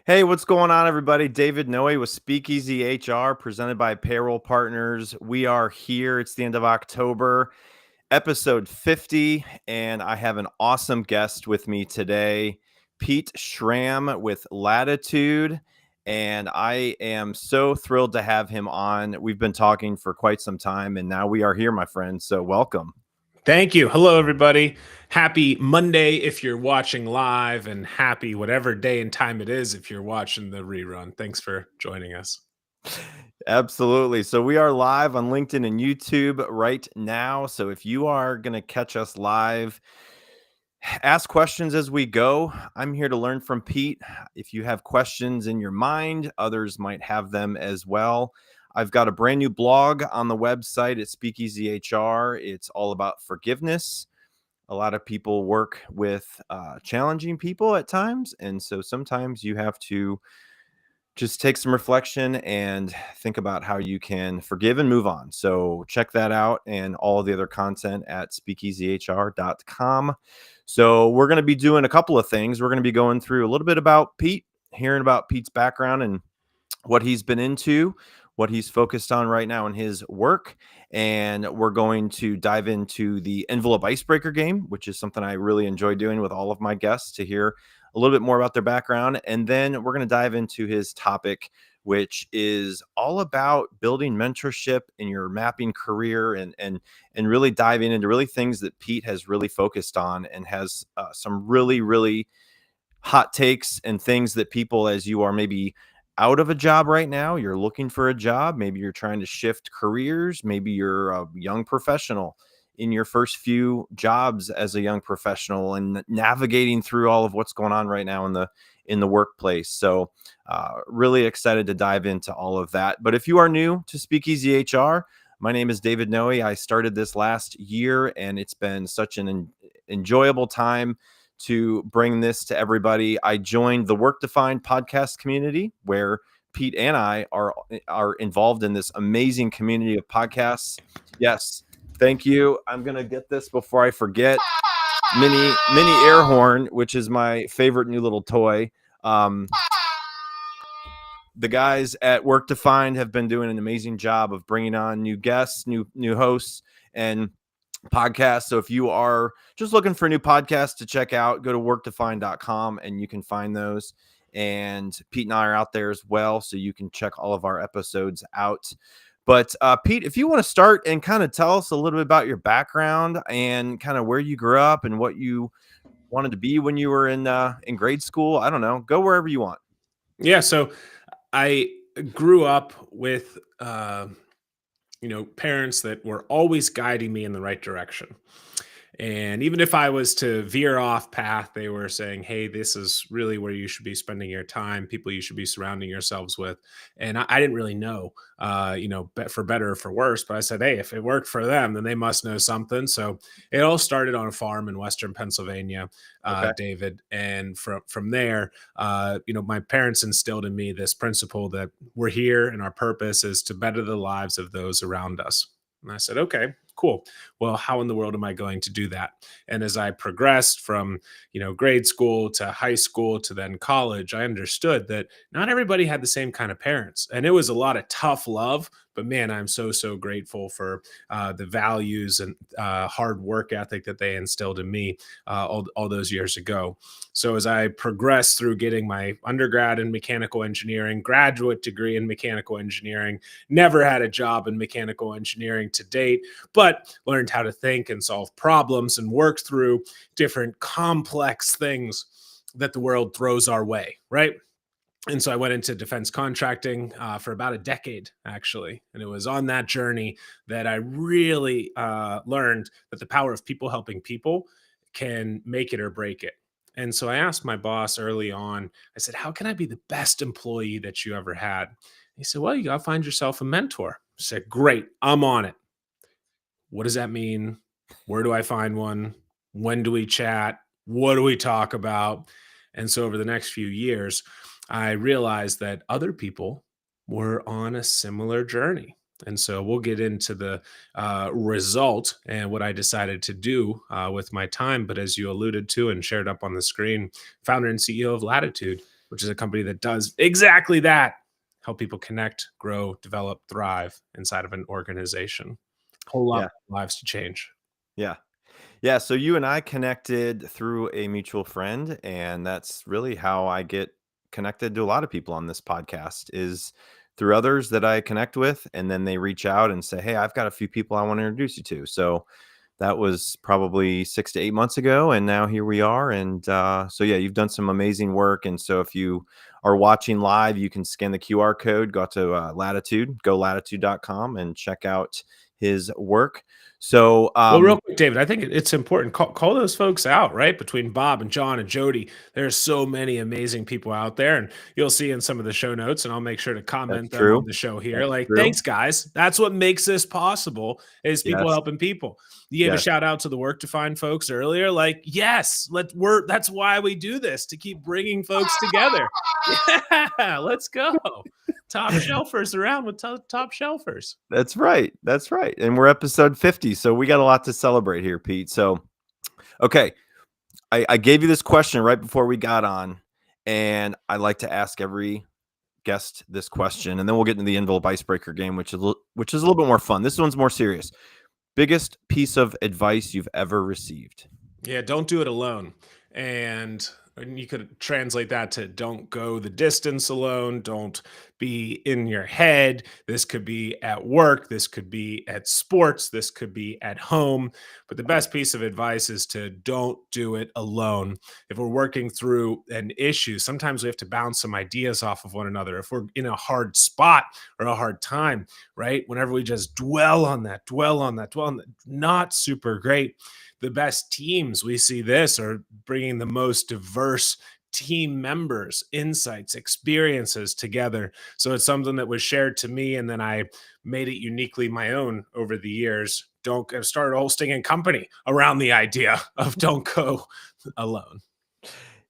Hey, what's going on, everybody? David Noe with SpeakEasy HR, presented by Payroll Partners. We are here. It's the end of October, episode 50, and I have an awesome guest with me today, Pete Schramm with Latitude. And I am so thrilled to have him on. We've been talking for quite some time, and now we are here, my friend. So welcome. Thank you. Hello, everybody. Happy Monday if you're watching live, and happy whatever day and time it is if you're watching the rerun. Thanks for joining us. Absolutely. So we are live on LinkedIn and YouTube right now. So if you are going to catch us live, ask questions as we go. I'm here to learn from Pete. If you have questions in your mind, others might have them as well. I've got a brand new blog on the website at SpeakEasy HR. It's all about forgiveness. A lot of people work with challenging people at times. And so sometimes you have to just take some reflection and think about how you can forgive and move on. So check that out and all of the other content at speakeasyhr.com. So we're going to be doing a couple of things. We're going to be going through a little bit about Pete, hearing about Pete's background and what he's been into, what he's focused on right now in his work. And we're going to dive into the envelope icebreaker game, which is something I really enjoy doing with all of my guests to hear a little bit more about their background. And then we're going to dive into his topic, which is all about building mentorship in your mapping career and really diving into really things that Pete has really focused on and has some really hot takes and things that people, as you are maybe out of a job right now, you're looking for a job, maybe you're trying to shift careers, maybe you're a young professional in your first few jobs as a young professional and navigating through all of what's going on right now in the workplace. So really excited to dive into all of that. But if you are new to SpeakEasy HR, my name is David Noe. I started this last year and it's been such an enjoyable time to bring this to everybody. I joined the Work Defined podcast community where Pete and I are involved in this amazing community of podcasts. Yes, thank you. I'm gonna get this before I forget. Mini air horn, which is my favorite new little toy. The guys at Work Defined have been doing an amazing job of bringing on new guests, new hosts, and podcasts. So if you are just looking for a new podcast to check out, go to workdefined.com and you can find those. And Pete and I are out there as well, so you can check all of our episodes out. But Pete, if you want to start and kind of tell us a little bit about your background and kind of where you grew up and what you wanted to be when you were in grade school, I don't know, go wherever you want. Yeah, so I grew up with parents that were always guiding me in the right direction. And even if I was to veer off path, they were saying, hey, this is really where you should be spending your time, people you should be surrounding yourselves with. And I didn't really know, for better or for worse, but I said, hey, if it worked for them, then they must know something. So it all started on a farm in Western Pennsylvania, Okay. David. And from there, my parents instilled in me this principle that we're here and our purpose is to better the lives of those around us. And I said, okay, cool. Well, how in the world am I going to do that? And as I progressed from, grade school to high school to then college, I understood that not everybody had the same kind of parents. And it was a lot of tough love, but man, I'm so grateful for the values and hard work ethic that they instilled in me all those years ago. So as I progressed through getting my undergrad in mechanical engineering, graduate degree in mechanical engineering, never had a job in mechanical engineering to date, but learned how to think and solve problems and work through different complex things that the world throws our way, right? And so I went into defense contracting for about a decade, actually. And it was on that journey that I really learned that the power of people helping people can make it or break it. And so I asked my boss early on, I said, how can I be the best employee that you ever had? He said, well, you got to find yourself a mentor. I said, great, I'm on it. What does that mean? Where do I find one? When do we chat? What do we talk about? And so over the next few years, I realized that other people were on a similar journey. And so we'll get into the result and what I decided to do with my time. But as you alluded to and shared up on the screen, founder and CEO of Latitude. which is a company that does exactly that. Help people connect, grow, develop, thrive inside of an organization. Whole lot Yeah. of lives to change. Yeah. Yeah, so you and I connected through a mutual friend, and that's really how I get connected to a lot of people on this podcast is through others that I connect with, and then they reach out and say, "Hey, I've got a few people I want to introduce you to." So that was probably 6 to 8 months ago, and now here we are. And so yeah, you've done some amazing work. And so if you are watching live, you can scan the QR code, go to Latitude, go latitude.com and check out his work. So Well, real quick, David, I think it's important. Call those folks out, right? Between Bob and John and Jody, there's so many amazing people out there, and you'll see in some of the show notes, and I'll make sure to that's comment them on true. the show here. That's Like, true. thanks, guys. That's what makes this possible is people Yes. helping people. You gave a Yes. shout out to the work to find folks earlier. Like, yes, let's work. That's why we do this to keep bringing folks together. Yeah, let's go. Top shelfers around with top shelfers. That's right. That's right. And we're episode 50. So we got a lot to celebrate here, Pete. So, okay. I gave you this question right before we got on, and I like to ask every guest this question, and then we'll get into the envelope icebreaker game, which is a little bit more fun. This one's more serious. Biggest piece of advice you've ever received? Yeah, don't do it alone. And you could translate that to don't go the distance alone, don't be in your head. This could be at work, this could be at sports, this could be at home. But the best piece of advice is to don't do it alone. If we're working through an issue, sometimes we have to bounce some ideas off of one another. If we're in a hard spot or a hard time, right? Whenever we just dwell on that, not super great. The best teams we see this are bringing the most diverse team members, insights, experiences together. So it's something that was shared to me, and then I made it uniquely my own over the years. Don't I've started a whole stinging company around the idea of don't go alone.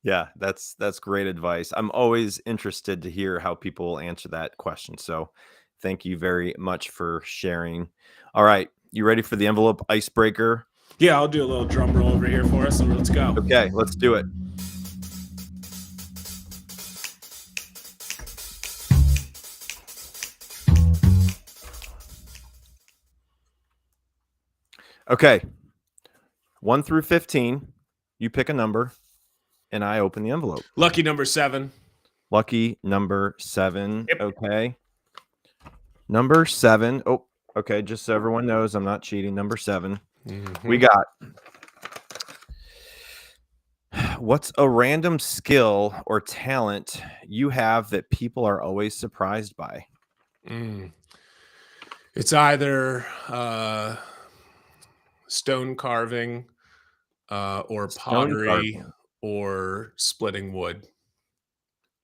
Yeah, that's great advice. I'm always interested to hear how people answer that question. So, thank you very much for sharing. All right, you ready for the envelope icebreaker? Yeah, I'll do a little drum roll over here for us. So let's go. Okay, let's do it. Okay, 1 through 15. You pick a number, and I open the envelope. Lucky number 7. Lucky number 7. Yep. Okay. Number 7. Oh, okay. Just so everyone knows, I'm not cheating. Number 7. We got, what's a random skill or talent you have that people are always surprised by? It's either stone carving or Stone pottery carving. or splitting wood.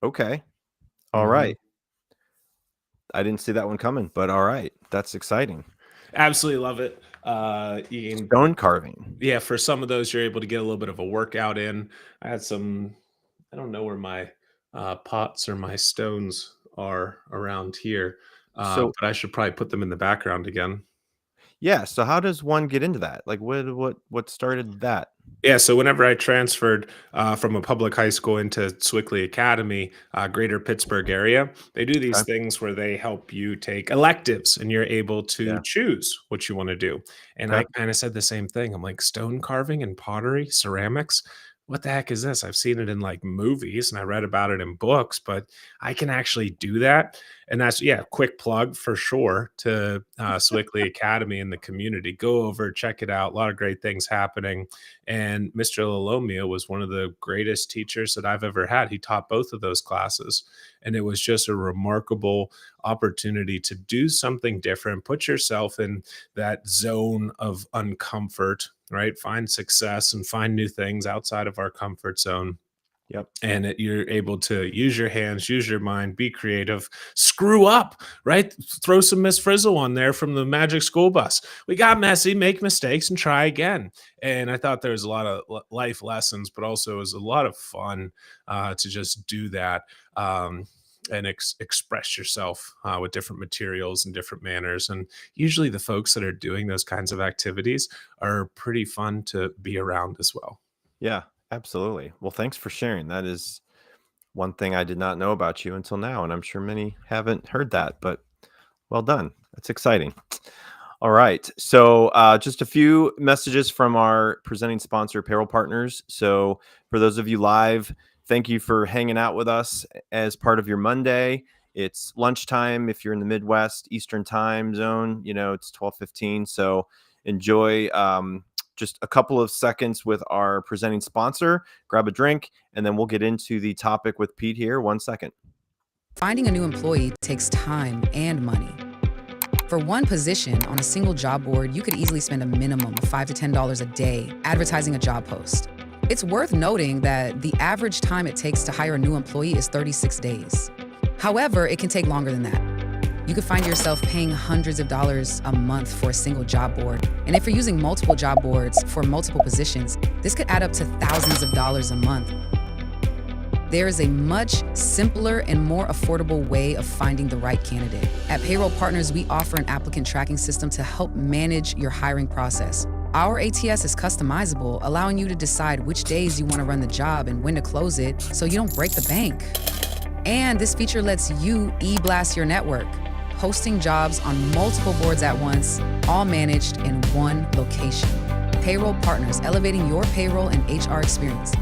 Okay. All Mhm. right. I didn't see that one coming, but all right. That's exciting. Absolutely love it. You can, Stone carving. yeah, for some of those, you're able to get a little bit of a workout in. I had some, I don't know where my pots or my stones are around here, So, but I should probably put them in the background again. yeah. So how does one get into that? Like what started that? Yeah, so whenever I transferred from a public high school into Swickley Academy, greater Pittsburgh area, they do these Okay. things where they help you take electives and you're able to Yeah. choose what you want to do. And Okay. I kind of said the same thing. I'm like, stone carving and pottery, ceramics. What the heck is this? I've seen it in like movies and I read about it in books, but I can actually do that. And that's, yeah, quick plug for sure to Swickley Academy in the community. Go over, check it out. A lot of great things happening. And Mr. Lalomia was one of the greatest teachers that I've ever had. He taught both of those classes. And it was just a remarkable opportunity to do something different, put yourself in that zone of uncomfort, right? Find success and find new things outside of our comfort zone. Yep. And you're able to use your hands, use your mind, be creative, screw up, right? Throw some Miss Frizzle on there from the Magic School Bus. We got messy, make mistakes, and try again. And I thought there was a lot of life lessons, but also it was a lot of fun to just do that. And express yourself with different materials and different manners. And usually the folks that are doing those kinds of activities are pretty fun to be around as well. Yeah, absolutely. Well, thanks for sharing. That is one thing I did not know about you until now, and I'm sure many haven't heard that, but well done. That's exciting. All right. So, just a few messages from our presenting sponsor, Payroll Partners. So, for those of you live, thank you for hanging out with us as part of your Monday. It's lunchtime if you're in the Midwest Eastern time zone. It's 12:15. So, enjoy just a couple of seconds with our presenting sponsor. Grab a drink, and then we'll get into the topic with Pete here. 1 second. Finding a new employee takes time and money. For one position on a single job board, you could easily spend a minimum of $5 to $10 a day advertising a job post. It's worth noting that the average time it takes to hire a new employee is 36 days. However, it can take longer than that. You could find yourself paying hundreds of dollars a month for a single job board. And if you're using multiple job boards for multiple positions, this could add up to thousands of dollars a month. There is a much simpler and more affordable way of finding the right candidate. At Payroll Partners, we offer an applicant tracking system to help manage your hiring process. Our ATS is customizable, allowing you to decide which days you want to run the job and when to close it so you don't break the bank. And this feature lets you e-blast your network, posting jobs on multiple boards at once, all managed in one location. Payroll Partners, elevating your payroll and HR experience.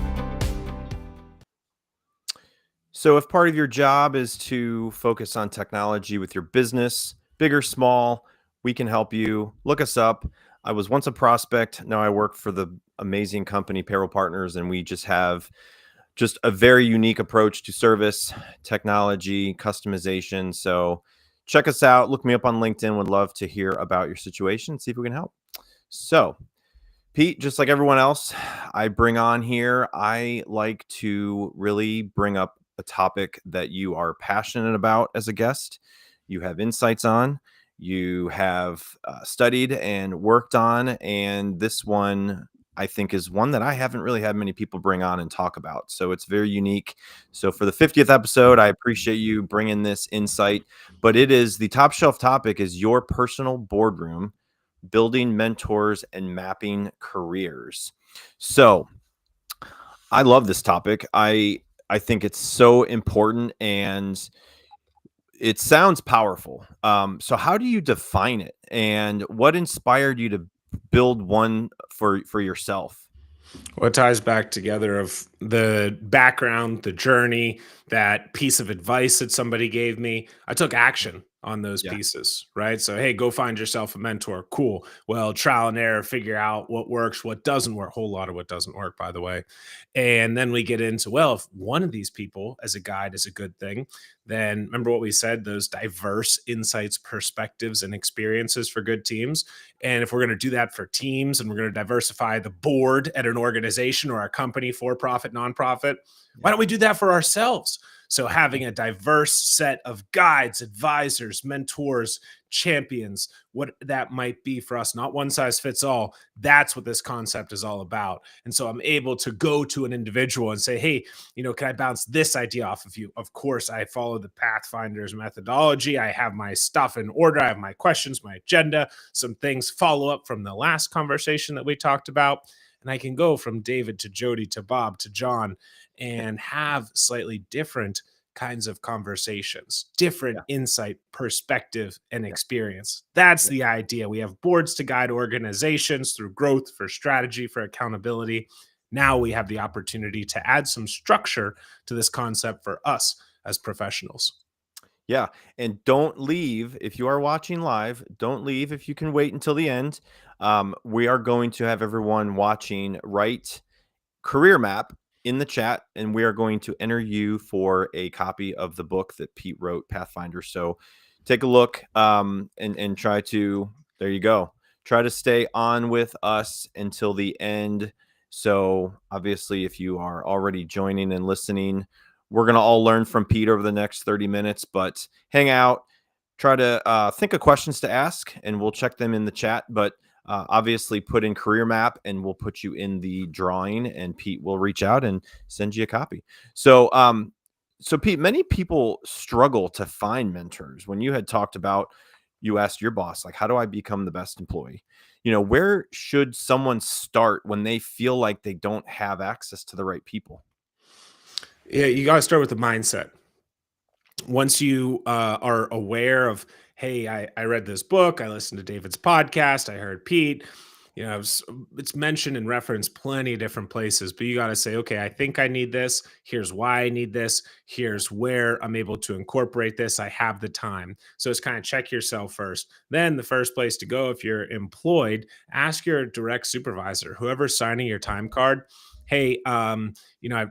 So, if part of your job is to focus on technology with your business, big or small, we can help you. Look us up. I was once a prospect. Now I work for the amazing company Payroll Partners, and we just have a very unique approach to service, technology, customization. So, check us out. Look me up on LinkedIn. Would love to hear about your situation, see if we can help. So, Pete, just like everyone else I bring on here, I like to really bring up a topic that you are passionate about as a guest, you have insights on, you have studied and worked on. And this one, I think, is one that I haven't really had many people bring on and talk about. So it's very unique. So for the 50th episode, I appreciate you bringing this insight. But it is the top shelf topic is your personal boardroom, building mentors and mapping careers. So I love this topic. I think it's so important and it sounds powerful. So how do you define it, and what inspired you to build one for yourself? Well, it ties back together of the background, the journey, that piece of advice that somebody gave me. I took action on those Yeah. pieces, right? So, hey, go find yourself a mentor. Cool. Well, trial and error, figure out what works, what doesn't work. Whole lot of what doesn't work, by the way. And then we get into, well, if one of these people as a guide is a good thing, then remember what we said, those diverse insights, perspectives, and experiences for good teams. And if we're going to do that for teams and we're going to diversify the board at an organization or a company, for profit, nonprofit, why don't we do that for ourselves? So having a diverse set of guides, advisors, mentors, champions, what that might be for us, not one size fits all. That's what this concept is all about. And so I'm able to go to an individual and say, hey, can I bounce this idea off of you? Of course, I follow the Pathfinder's methodology. I have my stuff in order. I have my questions, my agenda, some things follow up from the last conversation that we talked about. And I can go from David to Jody to Bob to John and have slightly different kinds of conversations, different insight, perspective, and experience. That's the idea. We have boards to guide organizations through growth, for strategy, for accountability. Now we have the opportunity to add some structure to this concept for us as professionals. Yeah. And don't leave if you are watching live. Don't leave if you can wait until the end. We are going to have everyone watching write career map in the chat, and we are going to enter you for a copy of the book that Pete wrote, Pathfinder. So take a look and try to, there you go. Try to stay on with us until the end. So obviously, if you are already joining and listening, we're going to all learn from Pete over the next 30 minutes, but hang out, try to think of questions to ask, and we'll check them in the chat. But obviously put in career map and we'll put you in the drawing, and Pete will reach out and send you a copy. So, so Pete, many people struggle to find mentors. When you had talked about, you asked your boss, like, how do I become the best employee? Where should someone start when they feel like they don't have access to the right people? Yeah, you got to start with the mindset. Once you are aware of, hey, I read this book, I listened to David's podcast, I heard Pete, it's mentioned and referenced plenty of different places, but you got to say, okay, I think I need this. Here's why I need this. Here's where I'm able to incorporate this. I have the time. So it's kind of check yourself first. Then the first place to go, if you're employed, ask your direct supervisor, whoever's signing your time card. Hey, I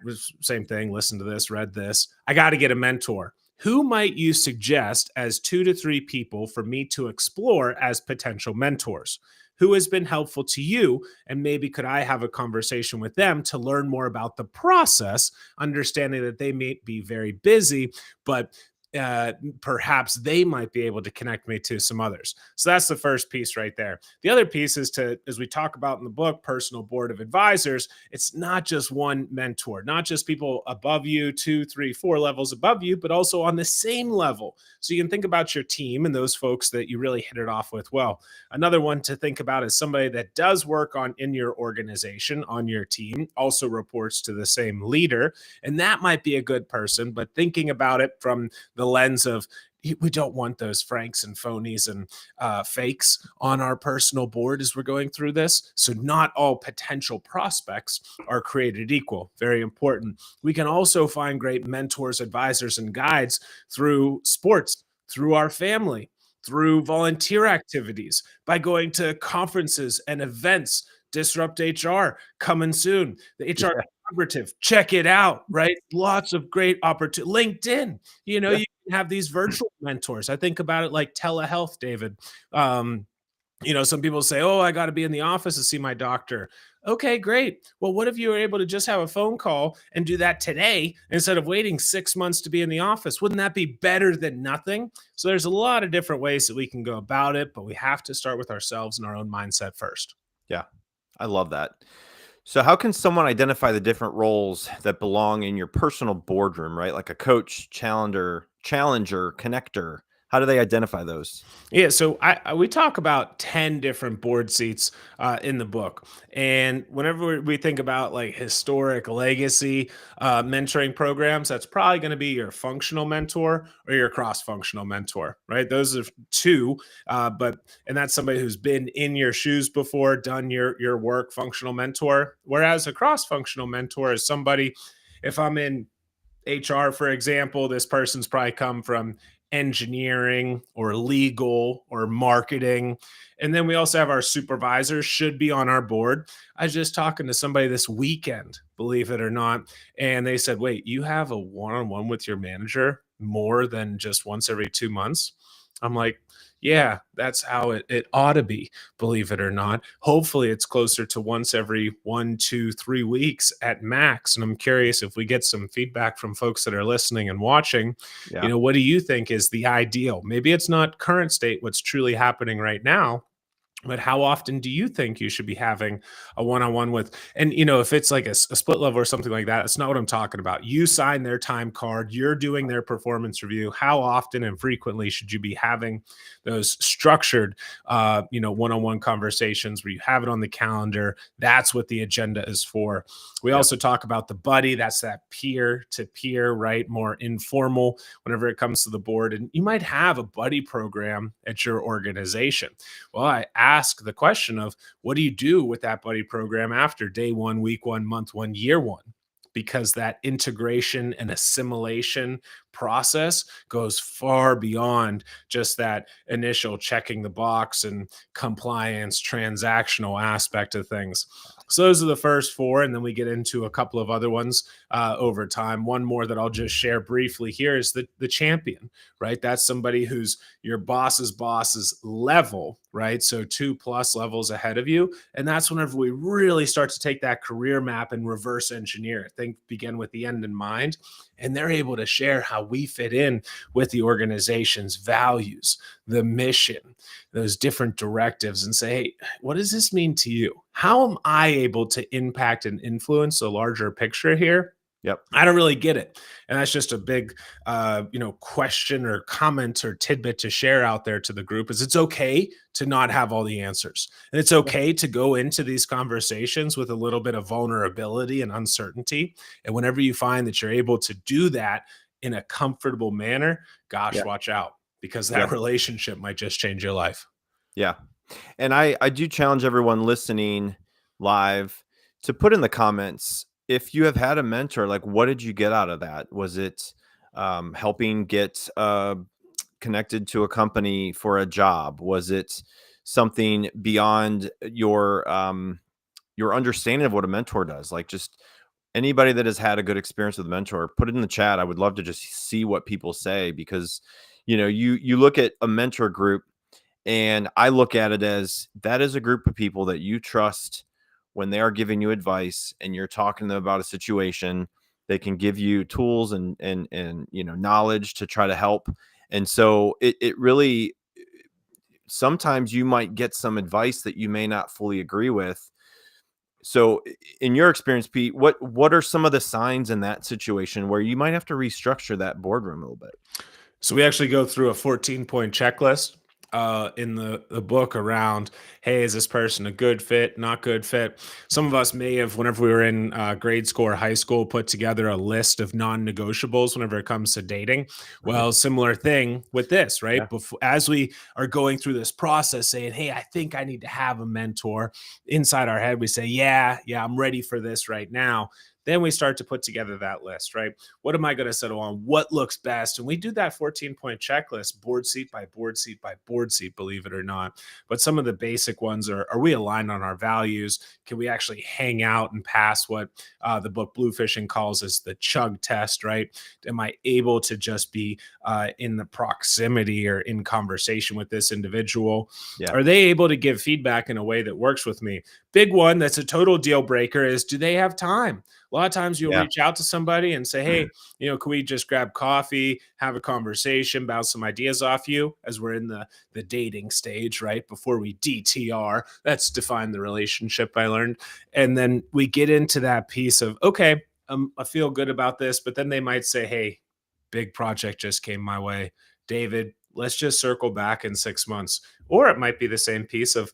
was same thing, listen to this, read this. I got to get a mentor. Who might you suggest as 2 to 3 people for me to explore as potential mentors? Who has been helpful to you? And maybe could I have a conversation with them to learn more about the process, understanding that they may be very busy, but perhaps they might be able to connect me to some others. So that's the first piece right there. The other piece is to, as we talk about in the book, personal board of advisors. It's not just one mentor, not just people above you, 2, 3, 4 levels above you, but also on the same level. So you can think about your team and those folks that you really hit it off with well. Another one to think about is somebody that does work on in your organization, on your team, also reports to the same leader. And that might be a good person, but thinking about it from the lens of, we don't want those Franks and phonies and fakes on our personal board as we're going through this. So not all potential prospects are created equal. Very important. We can also find great mentors, advisors, and guides through sports, through our family, through volunteer activities, by going to conferences and events. Disrupt HR coming soon. The HR collaborative, check it out, right? Lots of great opportunity. LinkedIn, Yeah. you can have these virtual mentors. I think about it like telehealth, David. Um, some people say, oh, I got to be in the office to see my doctor. Okay, great. Well, what if you were able to just have a phone call and do that today instead of waiting 6 months to be in the office? Wouldn't that be better than nothing? So there's a lot of different ways that we can go about it, but we have to start with ourselves and our own mindset first. Yeah. I love that. So how can someone identify the different roles that belong in your personal boardroom, right? Like a coach, challenger, connector. How do they identify those? Yeah, so we talk about 10 different board seats in the book. And whenever we think about like historic legacy mentoring programs, that's probably going to be your functional mentor or your cross-functional mentor, right? Those are two, and that's somebody who's been in your shoes before, done your work, functional mentor. Whereas a cross-functional mentor is somebody, if I'm in HR, for example, this person's probably come from engineering or legal or marketing. And then we also have our supervisors should be on our board. I was just talking to somebody this weekend, believe it or not, and they said, wait, you have a one-on-one with your manager more than just once every 2 months? I'm like, yeah, that's how it ought to be, believe it or not. Hopefully it's closer to once every 1, 2, 3 weeks at max. And I'm curious if we get some feedback from folks that are listening and watching, Yeah. what do you think is the ideal? Maybe it's not current state, what's truly happening right now, but how often do you think you should be having a one-on-one with, and if it's like a split level or something like that, that's not what I'm talking about. You sign their time card, you're doing their performance review. How often and frequently should you be having those structured one-on-one conversations where you have it on the calendar? That's what the agenda is for. We Yep. also talk about the buddy. That's that peer to peer, right? More informal whenever it comes to the board. And you might have a buddy program at your organization. Well, I ask the question of, what do you do with that buddy program after day one, week one, month one, year one? Because that integration and assimilation process goes far beyond just that initial checking the box and compliance transactional aspect of things. So those are the first four, and then we get into a couple of other ones over time. One more that I'll just share briefly here is the champion, right? That's somebody who's your boss's level, right? So 2+ levels ahead of you. And that's whenever we really start to take that career map and reverse engineer it. Think, begin with the end in mind. And they're able to share how we fit in with the organization's values, the mission, those different directives, and say, hey, what does this mean to you? How am I able to impact and influence the larger picture here? Yep. I don't really get it. And that's just a big, question or comment or tidbit to share out there to the group is it's okay to not have all the answers. And it's Yeah. okay to go into these conversations with a little bit of vulnerability and uncertainty. And whenever you find that you're able to do that in a comfortable manner, gosh, Yeah. watch out because that Yeah. relationship might just change your life. Yeah. And I do challenge everyone listening live to put in the comments if you have had a mentor, like what did you get out of that? Was it helping get connected to a company for a job? Was it something beyond your understanding of what a mentor does? Like just anybody that has had a good experience with a mentor, put it in the chat. I would love to just see what people say because you look at a mentor group and I look at it as that is a group of people that you trust when they are giving you advice and you're talking to them about a situation. They can give you tools and knowledge to try to help. And so it really sometimes you might get some advice that you may not fully agree with. So in your experience, Pete, what are some of the signs in that situation where you might have to restructure that boardroom a little bit? So we actually go through a 14-point checklist in the book around, hey, is this person a good fit, not good fit? Some of us may have, whenever we were in grade school or high school, put together a list of non-negotiables whenever it comes to dating. Right. Well, similar thing with this, right? Yeah. As we are going through this process saying, hey, I think I need to have a mentor, inside our head, we say, yeah, I'm ready for this right now. Then we start to put together that list, right? What am I going to settle on? What looks best? And we do that 14-point checklist, board seat by board seat by board seat, believe it or not. But some of the basic ones are we aligned on our values? Can we actually hang out and pass what the book Bluefishing calls as the chug test, right? Am I able to just be in the proximity or in conversation with this individual? Yeah. Are they able to give feedback in a way that works with me? Big one that's a total deal breaker is, do they have time? A lot of times you'll Yeah. reach out to somebody and say, hey, can we just grab coffee, have a conversation, bounce some ideas off you as we're in the dating stage, right? Before we DTR, that's define the relationship, I learned. And then we get into that piece of, okay, I feel good about this, but then they might say, hey, big project just came my way. David, let's just circle back in 6 months. Or it might be the same piece of,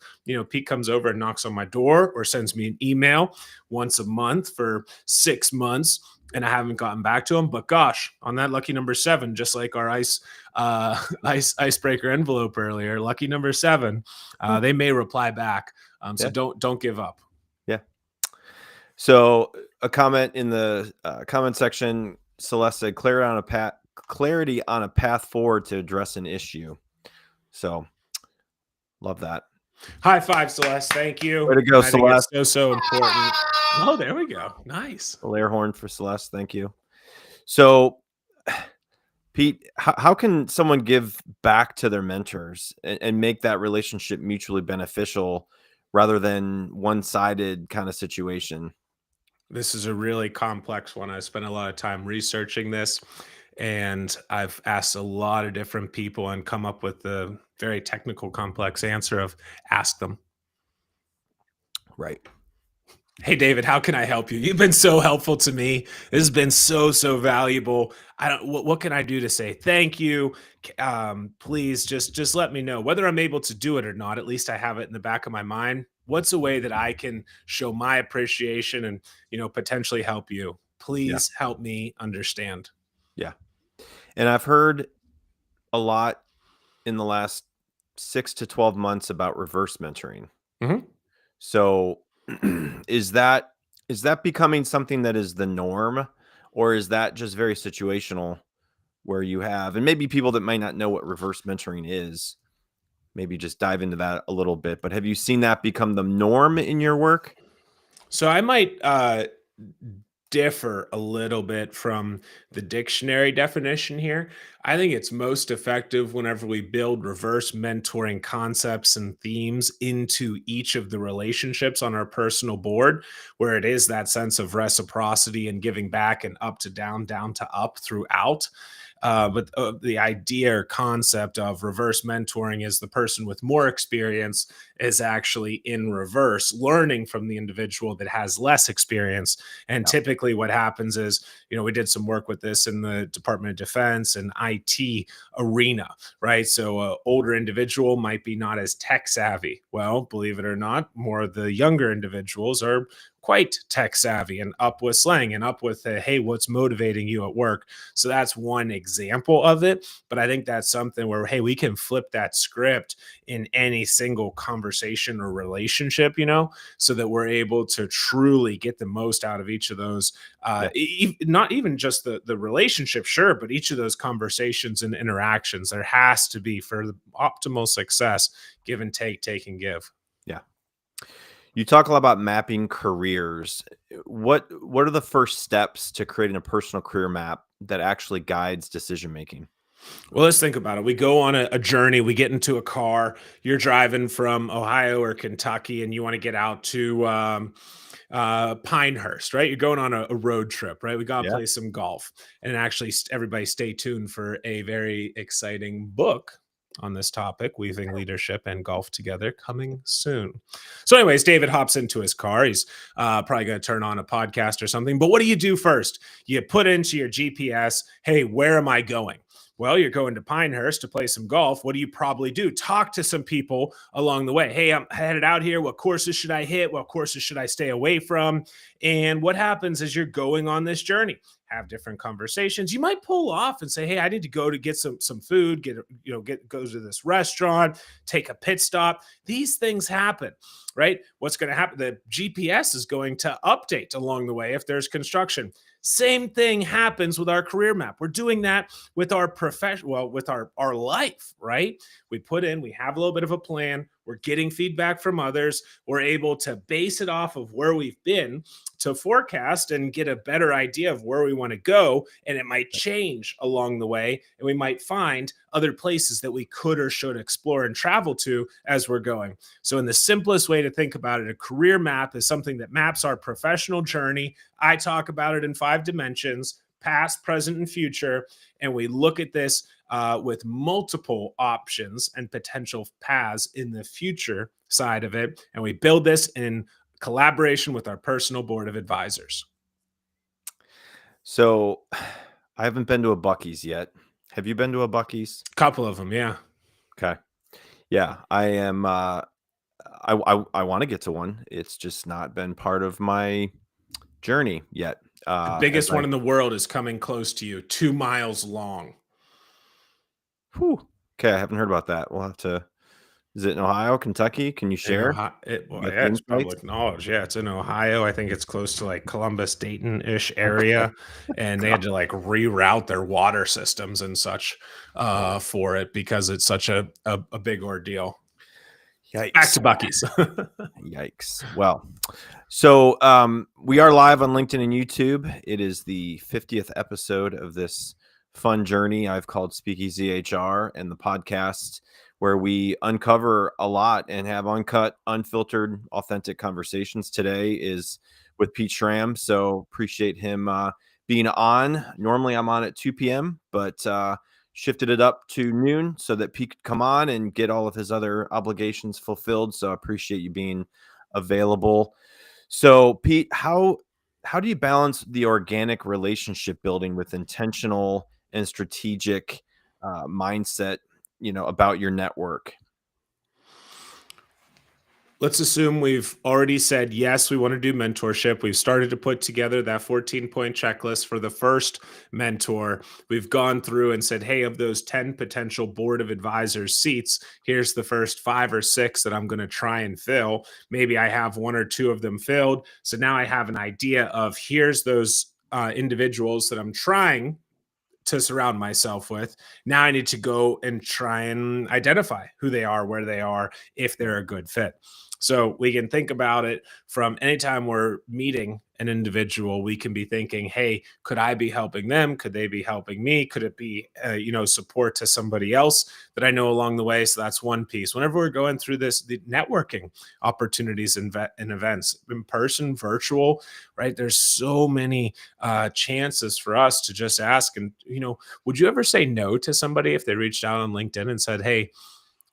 Pete comes over and knocks on my door or sends me an email once a month for 6 months and I haven't gotten back to him. But gosh, on that lucky number 7, just like our icebreaker envelope earlier, lucky number 7, they may reply back. So Yeah. don't give up. Yeah. So a comment in the comment section, Celeste said clarity on a path forward to address an issue. So love that. High five, Celeste. Thank you. Way to go, I think Celeste. it's so important. Oh, there we go. Nice. A air horn for Celeste. Thank you. So Pete, how can someone give back to their mentors and make that relationship mutually beneficial rather than one-sided kind of situation? This is a really complex one. I spent a lot of time researching this, and I've asked a lot of different people and come up with the very technical, complex answer of ask them. Right. Hey, David, how can I help you? You've been so helpful to me. This has been so valuable. I don't. What can I do to say thank you? Please, just let me know whether I'm able to do it or not. At least I have it in the back of my mind. What's a way that I can show my appreciation and potentially help you? Please help me understand. Yeah. And I've heard a lot in the last 6 to 12 months about reverse mentoring. Mhm. So is that becoming something that is the norm, or is that just very situational where you have, and maybe people that might not know what reverse mentoring is, maybe just dive into that a little bit, but have you seen that become the norm in your work? So I might differ a little bit from the dictionary definition here. I think it's most effective whenever we build reverse mentoring concepts and themes into each of the relationships on our personal board, where it is that sense of reciprocity and giving back and up to down, down to up throughout. But the idea or concept of reverse mentoring is the person with more experience is actually in reverse, learning from the individual that has less experience. And typically, typically what happens is, we did some work with this in the Department of Defense and IT arena, right? So older individual might be not as tech savvy. Well, believe it or not, more of the younger individuals are quite tech savvy and up with slang and up with hey, what's motivating you at work? So that's one example of it. But I think that's something where, hey, we can flip that script in any single conversation or relationship, so that we're able to truly get the most out of each of those. Yeah. Not even just the relationship, sure, but each of those conversations and interactions. There has to be, for the optimal success, give and take and give. Yeah. You talk a lot about mapping careers. What are the first steps to creating a personal career map that actually guides decision making? Well, let's think about it. We go on a journey, we get into a car, you're driving from Ohio or Kentucky, and you want to get out to Pinehurst, right? You're going on a road trip, right? We got to Yeah. play some golf. And actually, everybody stay tuned for a very exciting book on this topic, weaving leadership and golf together, coming soon. So anyways, David hops into his car. He's probably going to turn on a podcast or something. But what do you do first? You put into your GPS, hey, where am I going? Well, you're going to Pinehurst to play some golf. What do you probably do? Talk to some people along the way. Hey, I'm headed out here. What courses should I hit? What courses should I stay away from? And what happens as you're going on this journey? Have different conversations. You might pull off and say, hey, I need to go to get some food, go to this restaurant, take a pit stop. These things happen, right? What's going to happen? The GPS is going to update along the way if there's construction. Same thing happens with our career map. We're doing that with our profession, well, with our life, right? We have a little bit of a plan. We're getting feedback from others. We're able to base it off of where we've been to forecast and get a better idea of where we want to go. And it might change along the way. And we might find other places that we could or should explore and travel to as we're going. So in the simplest way to think about it, a career map is something that maps our professional journey. I talk about it in 5 dimensions: past, present, and future. And we look at this with multiple options and potential paths in the future side of it. And we build this in collaboration with our personal board of advisors. So I haven't been to a Bucky's yet. Have you been to a Bucky's? Couple of them, yeah. Okay. Yeah, I am. I want to get to one. It's just not been part of my journey yet. The biggest one in the world is coming close to you, 2 miles long. Whew. Okay, I haven't heard about that. We'll have to. Is it in Ohio, Kentucky? Can you share? Yeah, Get the it's insights? public knowledge. Yeah, it's in Ohio. I think it's close to like Columbus, Dayton-ish area, and they had to like reroute their water systems and such for it because it's such a big ordeal. Yikes. Back to Bucky's. Yikes. Well, so we are live on LinkedIn and YouTube. It is the 50th episode of this fun journey I've called SpeakEasy HR, and the podcast where we uncover a lot and have uncut, unfiltered, authentic conversations. Today is with Pete Schramm, so appreciate him being on. Normally I'm on at 2 p.m., but shifted it up to noon so that Pete could come on and get all of his other obligations fulfilled. So I appreciate you being available. So Pete, how do you balance the organic relationship building with intentional and strategic mindset, about your network? Let's assume we've already said, yes, we want to do mentorship. We've started to put together that 14-point checklist for the first mentor. We've gone through and said, hey, of those 10 potential board of advisors seats, here's the first 5 or 6 that I'm going to try and fill. Maybe I have 1 or 2 of them filled. So now I have an idea of here's those individuals that I'm trying to surround myself with. Now I need to go and try and identify who they are, where they are, if they're a good fit. So we can think about it from anytime we're meeting an individual, we can be thinking, hey, could I be helping them? Could they be helping me? Could it be, support to somebody else that I know along the way? So that's one piece. Whenever we're going through the networking opportunities and events, in person, virtual, right? There's so many chances for us to just ask. And, would you ever say no to somebody if they reached out on LinkedIn and said, hey,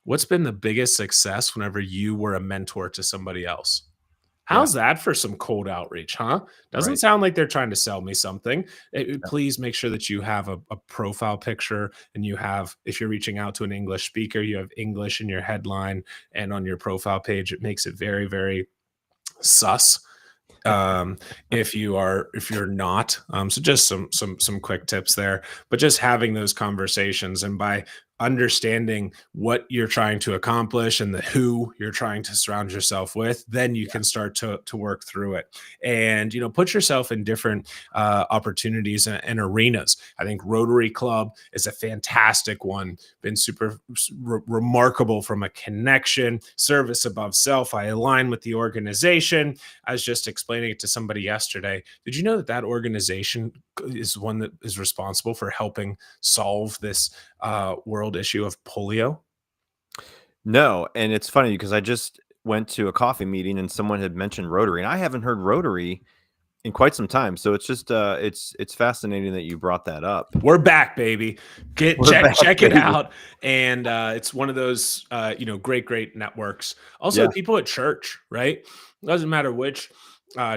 what's been the biggest success whenever you were a mentor to somebody else? Yeah. How's that for some cold outreach, huh? Doesn't Right. sound like they're trying to sell me something. Yeah. Please make sure that you have a profile picture, and you have, if you're reaching out to an English speaker, you have English in your headline and on your profile page. It makes it very, very sus um if you're not. So just some quick tips there, but just having those conversations, and by understanding what you're trying to accomplish and the who you're trying to surround yourself with, then you can start to work through it. And put yourself in different opportunities and arenas. I think Rotary Club is a fantastic one, been super remarkable from a connection, service above self. I align with the organization. I was just explaining it to somebody yesterday. Did you know that that organization is one that is responsible for helping solve this world issue of polio? No, and it's funny because I just went to a coffee meeting and someone had mentioned Rotary, and I haven't heard Rotary in quite some time. So it's just it's fascinating that you brought that up. We're back, baby. Get We're back, check it baby. out. And it's one of those great networks. Also, Yeah. people at church, right? Doesn't matter which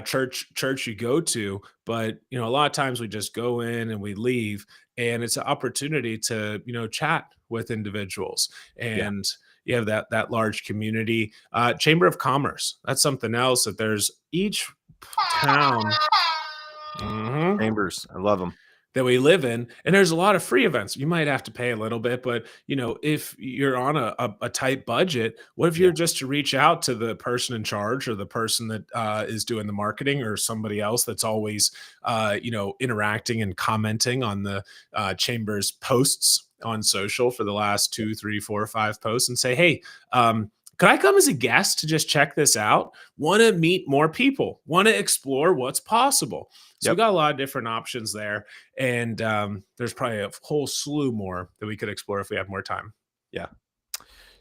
church you go to, but a lot of times we just go in and we leave, and it's an opportunity to chat with individuals. Yeah. And you have that large community. Chamber of Commerce, that's something else that there's each town. Mhm. Chambers. I love them. That we live in, and there's a lot of free events. You might have to pay a little bit, but if you're on a tight budget, what if Yeah. you're just to reach out to the person in charge, or the person that is doing the marketing, or somebody else that's always interacting and commenting on the chamber's posts on social for the last 2, 3, 4, 5 posts, and say, hey, could I come as a guest to just check this out? Want to meet more people, want to explore what's possible. So we Yep. got a lot of different options there, and there's probably a whole slew more that we could explore if we had more time. Yeah.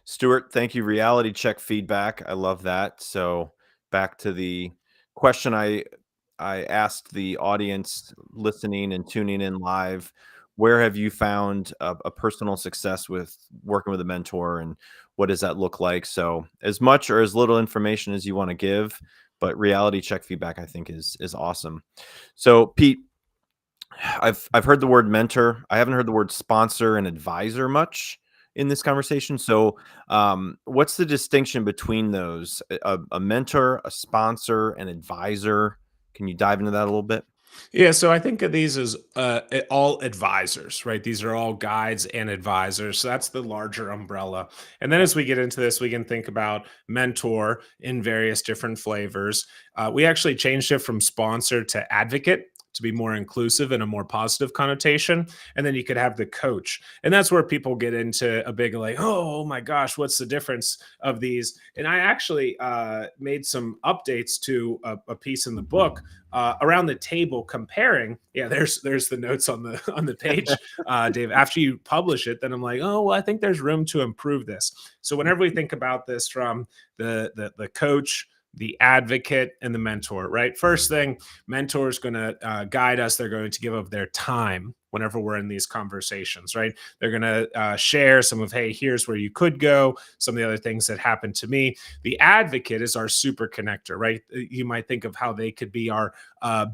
Stuart, thank you. Reality check feedback. I love that. So back to the question I asked the audience listening and tuning in live, where have you found a personal success with working with a mentor, and what does that look like? So as much or as little information as you want to give, but reality check feedback I think is awesome. So Pete, I've heard the word mentor. I haven't heard the word sponsor and advisor much in this conversation. So, what's the distinction between those? A mentor, a sponsor, an advisor? Can you dive into that a little bit? Yeah, so I think of these as all advisors, right? These are all guides and advisors. So that's the larger umbrella. And then Yeah. as we get into this, we can think about mentor in various different flavors. We actually changed it from sponsor to advocate to be more inclusive and a more positive connotation. And then you could have the coach. And that's where people get into a big, like, oh my gosh, what's the difference of these? And I actually made some updates to a piece in the book around the table, comparing. Yeah, there's the notes on the on the page, Dave. After you publish it, then I'm like, oh well, I think there's room to improve this. So whenever we think about this from the coach, the advocate, and the mentor, right? First thing, mentor is going to guide us. They're going to give of their time whenever we're in these conversations, right? They're going to share some of, hey, here's where you could go, some of the other things that happened to me. The advocate is our super connector, right? You might think of how they could be our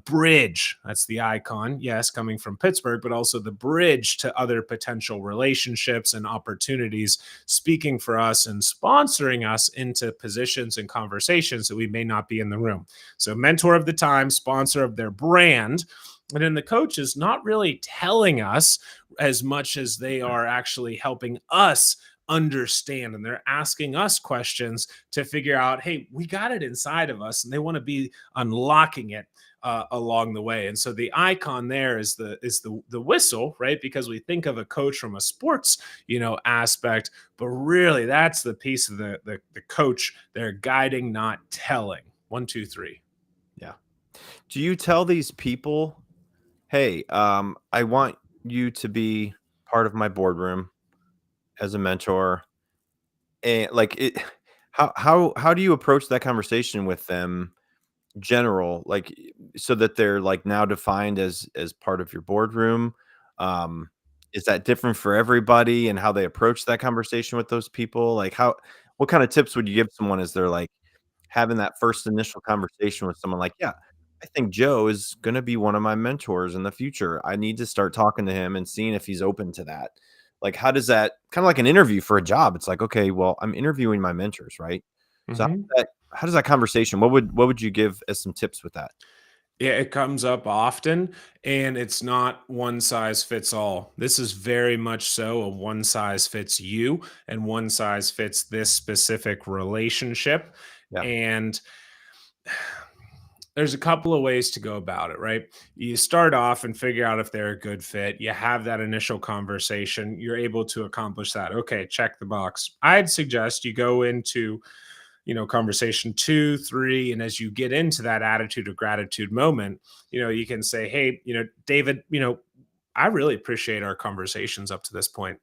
bridge. That's the icon, yes, coming from Pittsburgh, but also the bridge to other potential relationships and opportunities, speaking for us and sponsoring us into positions and conversations that we may not be in the room. So, mentor of the time, sponsor of their brand. And then the coach is not really telling us as much as they are actually helping us understand, and they're asking us questions to figure out, hey, we got it inside of us, and they want to be unlocking it along the way. And so the icon there is the whistle, right? Because we think of a coach from a sports aspect, but really that's the piece of the coach. They're guiding, not telling. 1, 2, 3. Yeah. Do you tell these people, hey, I want you to be part of my boardroom as a mentor, and like it? How do you approach that conversation with them? General, like, so that they're like now defined as part of your boardroom. um is that different for everybody and how they approach that conversation with those people? Like, what kind of tips would you give someone as they're like, having that first initial conversation with someone like, yeah, I think Joe is going to be one of my mentors in the future. I need to start talking to him and seeing if he's open to that. Like, how does that kind of like an interview for a job? It's like, okay, well, I'm interviewing my mentors, right? So Mhm. how does that conversation? What would you give as some tips with that? Yeah, it comes up often, and it's not one size fits all. This is very much so a one size fits you and one size fits this specific relationship. Yeah. And there's a couple of ways to go about it, right? You start off and figure out if they're a good fit. You have that initial conversation. You're able to accomplish that. Okay, check the box. I'd suggest you go into conversation 2, 3, and as you get into that attitude of gratitude moment, you can say, hey, David, I really appreciate our conversations up to this point.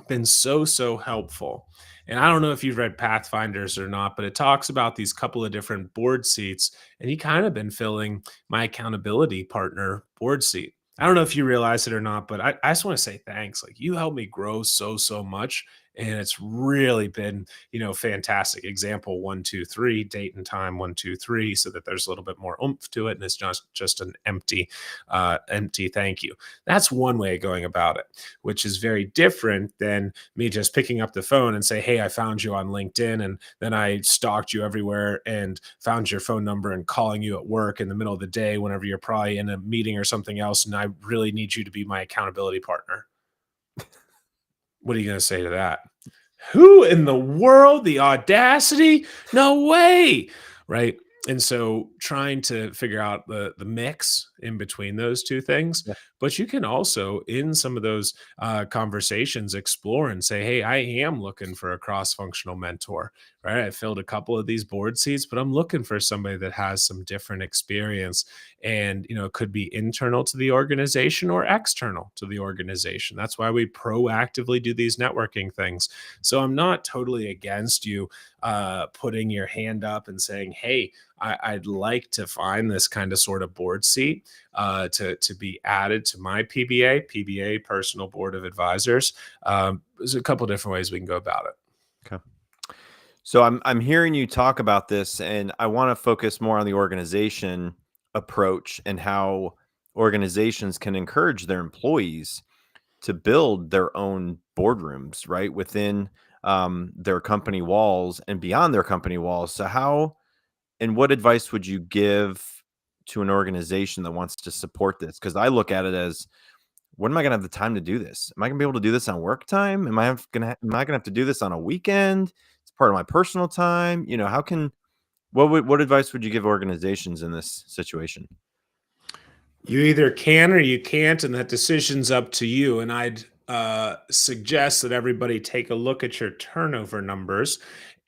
Been so helpful. And I don't know if you've read Pathfinders or not, but it talks about these couple of different board seats, and he kind of been filling my accountability partner board seat. I don't know if you realize it or not, but I just want to say thanks. Like, you helped me grow so much, and it's really been fantastic. Example 1, 2, 3, date and time 1, 2, 3, so that there's a little bit more oomph to it, and it's just an empty thank you. That's one way of going about it, which is very different than me just picking up the phone and say, hey, I found you on LinkedIn, and then I stalked you everywhere and found your phone number and calling you at work in the middle of the day whenever you're probably in a meeting or something else, and I really need you to be my accountability partner. What are you going to say to that? Who in the world? The audacity? No way. Right. And so trying to figure out the mix in between those two things. Yeah. But you can also, in some of those conversations, explore and say, hey, I am looking for a cross-functional mentor, right? I filled a couple of these board seats, but I'm looking for somebody that has some different experience, and it could be internal to the organization or external to the organization. That's why we proactively do these networking things. So I'm not totally against you putting your hand up and saying, hey, I'd like to find this kind of sort of board seat to be added to my PBA personal board of advisors. There's a couple different ways we can go about it. Okay. So I'm hearing you talk about this, and I want to focus more on the organization approach and how organizations can encourage their employees to build their own boardrooms, right, within their company walls and beyond their company walls. So how and what advice would you give to an organization that wants to support this? Because I look at it as, when am I going to have the time to do this? Am I going to be able to do this on work time? Am I going to have to do this on a weekend? It's part of my personal time. How can what advice would you give organizations in this situation? You either can or you can't, and that decision's up to you. And I'd suggest that everybody take a look at your turnover numbers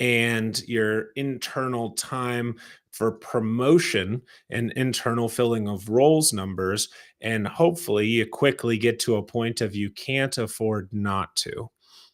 and your internal time for promotion and internal filling of roles numbers. And hopefully, you quickly get to a point of you can't afford not to.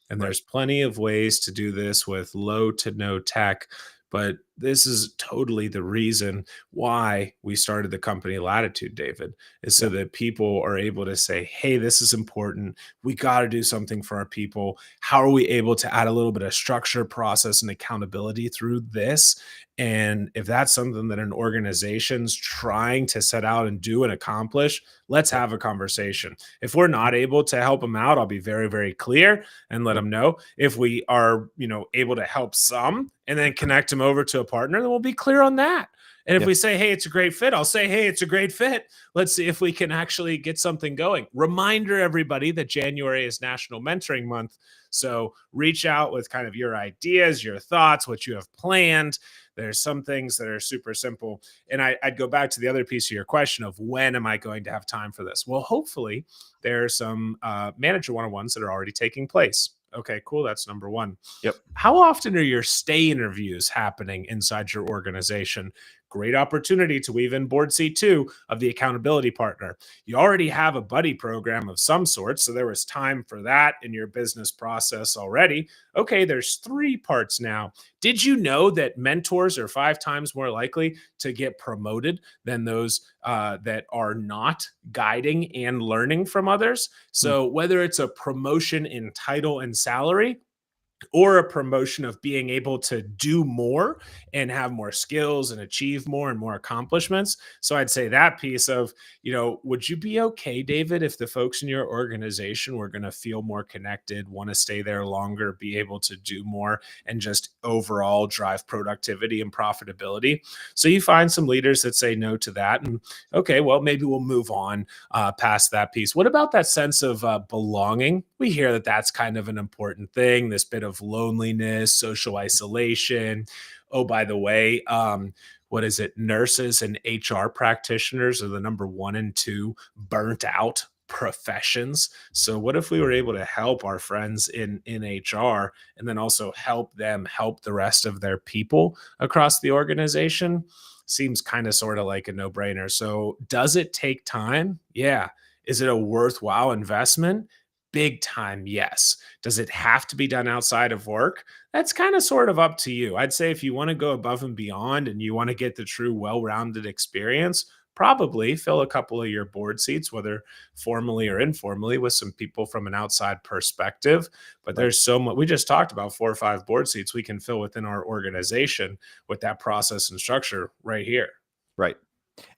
And Right. there's plenty of ways to do this with low to no tech. But this is totally the reason why we started the company Latitude, David, is Yeah. so that people are able to say, hey, this is important. We got to do something for our people. How are we able to add a little bit of structure, process, and accountability through this? And if that's something that an organization's trying to set out and do and accomplish, let's have a conversation. If we're not able to help them out, I'll be very clear and let Yep. them know. If we are, able to help some and then connect them over to a partner, then we'll be clear on that. And if Yeah. we say, hey, it's a great fit, I'll say, hey, it's a great fit. Let's see if we can actually get something going. Reminder, everybody, that January is National Mentoring Month. So reach out with kind of your ideas, your thoughts, what you have planned. There's some things that are super simple. And I'd go back to the other piece of your question of, when am I going to have time for this? Well, hopefully there are some manager one-on-ones that are already taking place. Okay, cool. That's number one. Yep. How often are your stay interviews happening inside your organization? Great opportunity to weave in board seat 2 of the accountability partner. You already have a buddy program of some sort, so there was time for that in your business process already. Okay, there's 3 parts now. Did you know that mentors are 5 times more likely to get promoted than those that are not guiding and learning from others? Hmm. So whether it's a promotion in title and salary, or a promotion of being able to do more and have more skills and achieve more and more accomplishments. So I'd say that piece of, would you be okay, David, if the folks in your organization were going to feel more connected, want to stay there longer, be able to do more, and just overall drive productivity and profitability? So you find some leaders that say no to that. And okay, well, maybe we'll move on past that piece. What about that sense of belonging? We hear that that's kind of an important thing, this bit of loneliness, social isolation. Oh, by the way, what is it? Nurses and HR practitioners are the number one and two burnt out professions. So what if we were able to help our friends in HR and then also help them help the rest of their people across the organization? Seems kind of sort of like a no-brainer. So does it take time? Yeah. Is it a worthwhile investment? Big time, yes. Does it have to be done outside of work? That's kind of sort of up to you. I'd say if you want to go above and beyond and you want to get the true well-rounded experience, probably fill a couple of your board seats, whether formally or informally, with some people from an outside perspective. But Right. there's so much. We just talked about 4 or 5 board seats we can fill within our organization with that process and structure right here. Right.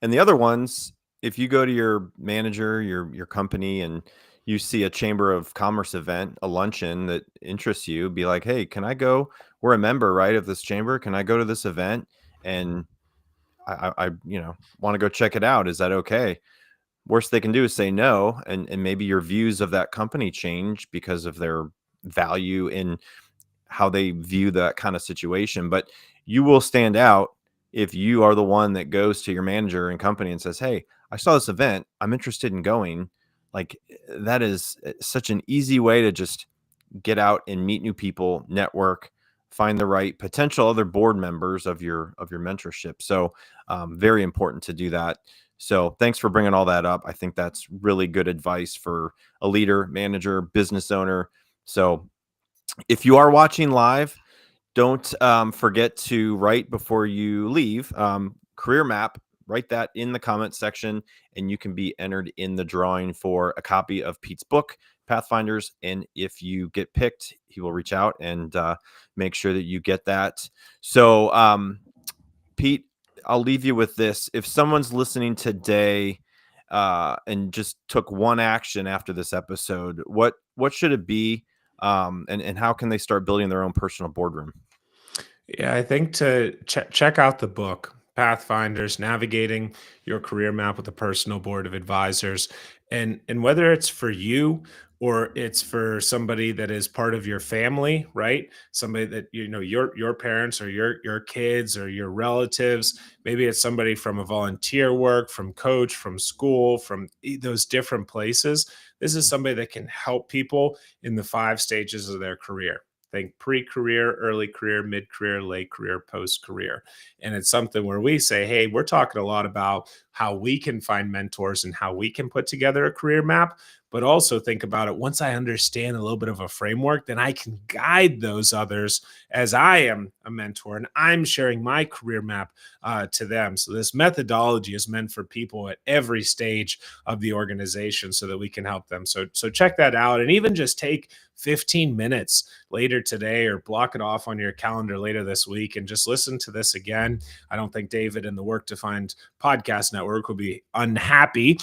And the other ones, if you go to your manager, your company, and you see a chamber of commerce event, a luncheon that interests you, be like, hey, can I go? We're a member, right, of this chamber. Can I go to this event? And I want to go check it out. Is that okay? Worst they can do is say no, and maybe your views of that company change because of their value in how they view that kind of situation. But you will stand out if you are the one that goes to your manager and company and says, hey, I saw this event, I'm interested in going. Like, that is such an easy way to just get out and meet new people, network, find the right potential other board members of your mentorship. So very important to do that. So thanks for bringing all that up. I think that's really good advice for a leader, manager, business owner. So if you are watching live, don't forget to write before you leave. Career map, write that in the comment section, and you can be entered in the drawing for a copy of Pete's book, Pathfinders. And if you get picked, he will reach out and make sure that you get that. So, Pete, I'll leave you with this. If someone's listening today and just took one action after this episode, what should it be? And how can they start building their own personal boardroom? Yeah, I think to check out the book, Pathfinders, Navigating Your Career Map with a Personal Board of Advisors. And whether it's for you or it's for somebody that is part of your family, right? Somebody that your parents or your kids or your relatives, maybe it's somebody from a volunteer work, from coach, from school, from those different places. This is somebody that can help people in the 5 stages of their career. Think pre-career, early career, mid-career, late career, post-career. And it's something where we say, hey, we're talking a lot about how we can find mentors and how we can put together a career map, but also think about it. Once I understand a little bit of a framework, then I can guide those others as I am a mentor and I'm sharing my career map to them. So this methodology is meant for people at every stage of the organization so that we can help them. So check that out, and even just take 15 minutes later today or block it off on your calendar later this week and just listen to this again. I don't think David and the Work Defined podcast network will be unhappy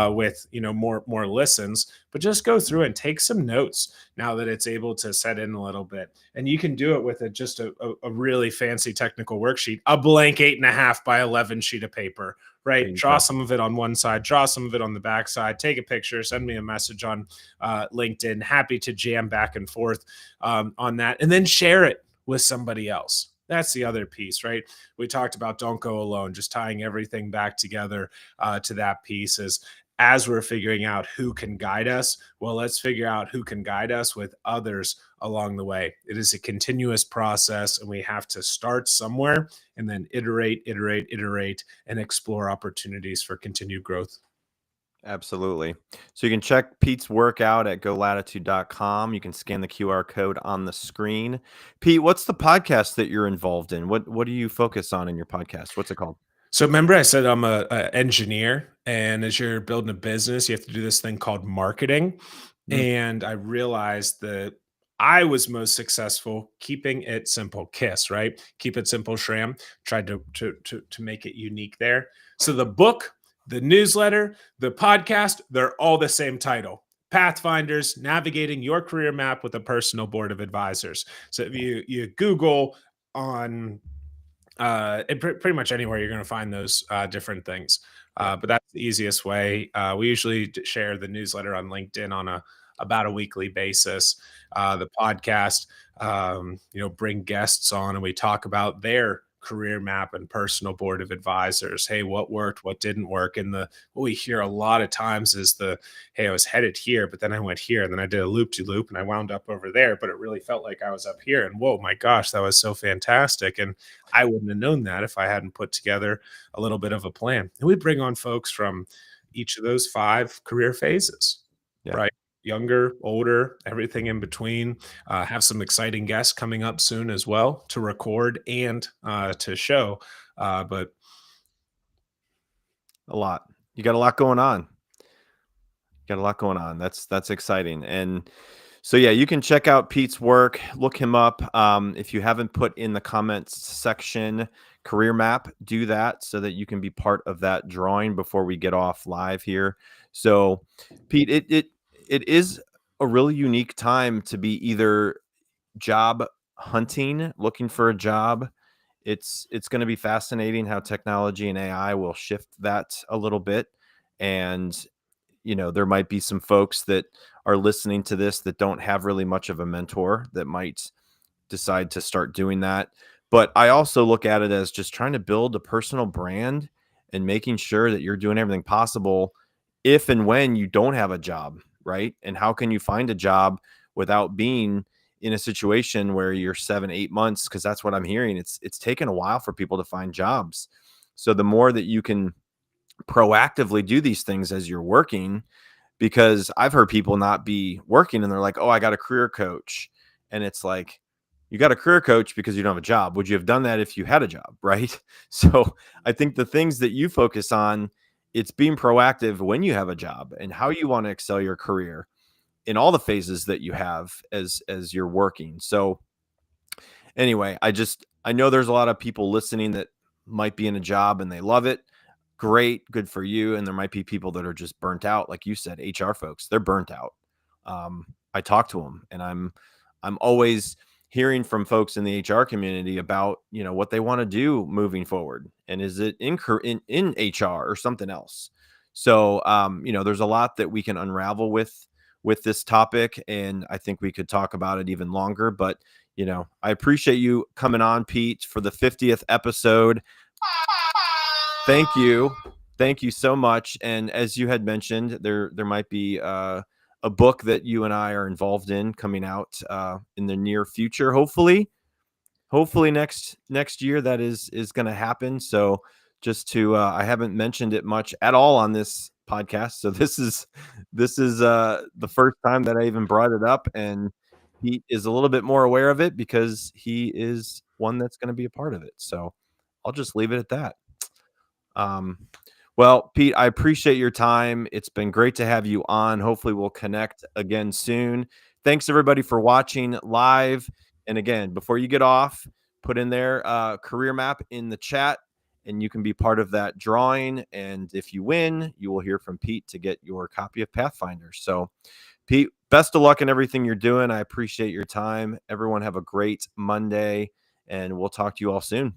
with more listens, but just go through and take some notes now that it's able to set in a little bit. And you can do it with just a really fancy technical worksheet, a blank 8.5 by 11 sheet of paper, right? Draw some of it on one side, draw some of it on the back side, take a picture, send me a message on LinkedIn. Happy to jam back and forth on that, and then share it with somebody else. That's the other piece, right? We talked about don't go alone, just tying everything back together to that piece is as we're figuring out who can guide us. Well, let's figure out who can guide us with others along the way. It is a continuous process, and we have to start somewhere and then iterate, and explore opportunities for continued growth. Absolutely. So you can check Pete's work out at golatitude.com. You can scan the QR code on the screen. Pete, what's the podcast that you're involved in? What do you focus on in your podcast? What's it called? So remember I said I'm a engineer, and as you're building a business, you have to do this thing called marketing. Mm. And I realized that I was most successful keeping it simple. KISS, right? Keep it simple, Schramm. Tried to make it unique there. So the book, the newsletter, the podcast, they're all the same title. Pathfinders, navigating your career map with a personal board of advisors. So if you Google on pretty much anywhere, you're going to find those different things. Yeah. But that's the easiest way. We usually share the newsletter on LinkedIn on about a weekly basis. The podcast, bring guests on and we talk about their career map and personal board of advisors. Hey, what worked, what didn't work? And what we hear a lot of times is hey, I was headed here, but then I went here, and then I did a loop to loop, and I wound up over there, but it really felt like I was up here. And whoa, my gosh, that was so fantastic. And I wouldn't have known that if I hadn't put together a little bit of a plan. And we bring on folks from each of those 5 career phases, Yeah. right? Younger, older, everything in between. Have some exciting guests coming up soon as well to record and to show. But A lot. You got a lot going on. Got a lot going on. That's exciting. And so yeah, you can check out Pete's work, look him up. If you haven't put in the comments section career map, do that so that you can be part of that drawing before we get off live here. So Pete, it is a really unique time to be either job hunting, looking for a job. It's going to be fascinating how technology and AI will shift that a little bit. And there might be some folks that are listening to this that don't have really much of a mentor that might decide to start doing that. But I also look at it as just trying to build a personal brand and making sure that you're doing everything possible if and when you don't have a job, right? And how can you find a job without being in a situation where you're 7-8 months? Because that's what I'm hearing. It's taken a while for people to find jobs. So the more that you can proactively do these things as you're working, because I've heard people not be working and they're like, oh, I got a career coach. And it's like, you got a career coach because you don't have a job. Would you have done that if you had a job? Right. So I think the things that you focus on, it's being proactive when you have a job and how you want to excel your career in all the phases that you have as you're working. So anyway, I know there's a lot of people listening that might be in a job and they love it. Great, good for you. And there might be people that are just burnt out, like you said, HR folks, they're burnt out. I talk to them, and I'm always hearing from folks in the HR community about what they want to do moving forward, and is it in HR or something else. So there's a lot that we can unravel with this topic, and I think we could talk about it even longer. But I appreciate you coming on, Pete, for the 50th episode. Thank you so much. And as you had mentioned, there might be a book that you and I are involved in coming out in the near future. Hopefully next year that is going to happen. So just to I haven't mentioned it much at all on this podcast. So this is the first time that I even brought it up, and he is a little bit more aware of it because he is one that's going to be a part of it. So I'll just leave it at that. Well, Pete, I appreciate your time. It's been great to have you on. Hopefully we'll connect again soon. Thanks everybody for watching live. And again, before you get off, put in their career map in the chat and you can be part of that drawing. And if you win, you will hear from Pete to get your copy of Pathfinder. So Pete, best of luck in everything you're doing. I appreciate your time. Everyone have a great Monday, and we'll talk to you all soon.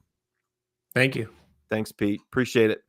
Thank you. Thanks, Pete. Appreciate it.